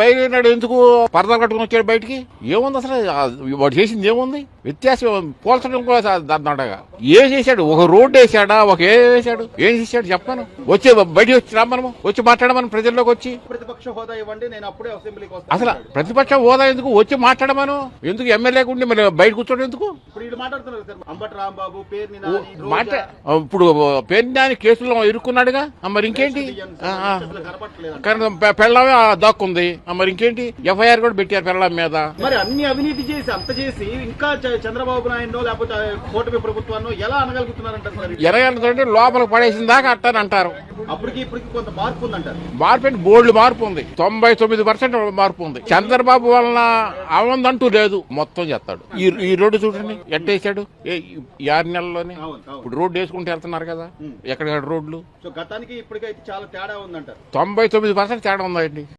బయలునాడు ఎందుకు పరదాలు కట్టుకుని వచ్చాడు బయటికి? ఏముంది అసలు? వాడు చేసింది ఏముంది? వ్యత్యాసం పోల్చడం కూడా దండగా. ఏం చేశాడు? ఒక రోడ్డు వేసాడా? ఒక వేసాడు? ఏం చేశాడు చెప్పాను? వచ్చి బయటికి వచ్చి రామ్మను, వచ్చి మాట్లాడమను ప్రజల్లోకి వచ్చి. ప్రతిపక్ష హోదా ఇవ్వండి, నేను అప్పుడే అసెంబ్లీకి వస్తాను. అసలు ప్రతిపక్ష హోదా ఎందుకు? వచ్చి మాట్లాడమను. ఎందుకు ఎమ్మెల్యేగా ఉండి మరి బయట కూర్చోడం ఎందుకు? ఇప్పుడు వీళ్ళు మాట్లాడుతున్నారు సార్, అంబటి రాంబాబు, పేర్ని ఇప్పుడు పేర్ని కేసులో ఇరుక్కున్నాడుగా, మరి ఇంకేంటి? కానీ పెళ్ళమే దాక్కుంది, మరి ఇంకేంటి? ఎఫ్ఐఆర్ కూడా పెట్టారు పెళ్ళం మీద. మరి అన్ని అవినీతి చేసి అంత చేసి ఇంకా చంద్రబాబు నాయుడు లేకపోతే కూటమి ప్రభుత్వాన్ని ఎలా అనగలుగుతున్నారంటారు సార్? ఎరగంటే లోపలికి పడేసిన దాకా అట్టారంటారు. అప్పటికి ఇప్పటికి కొంత మార్పు ఉందంటారు. మార్పు అంటే బోల్డ్ మార్పు ఉంది. 99% మార్పు ఉంది. చంద్రబాబు వలన అవందంటూ లేదు, మొత్తం చేస్తాడు. ఈ రోడ్డు చూడండి ఎట్టేసాడు 6 నెలల్లోనే. ఇప్పుడు రోడ్డు వేసుకుంటూ వెళ్తున్నారు కదా, ఎక్కడ రోడ్లు. సో గతానికి ఇప్పటికైతే చాలా తేడా ఉందంటారు. 99% తేడా ఉందండి.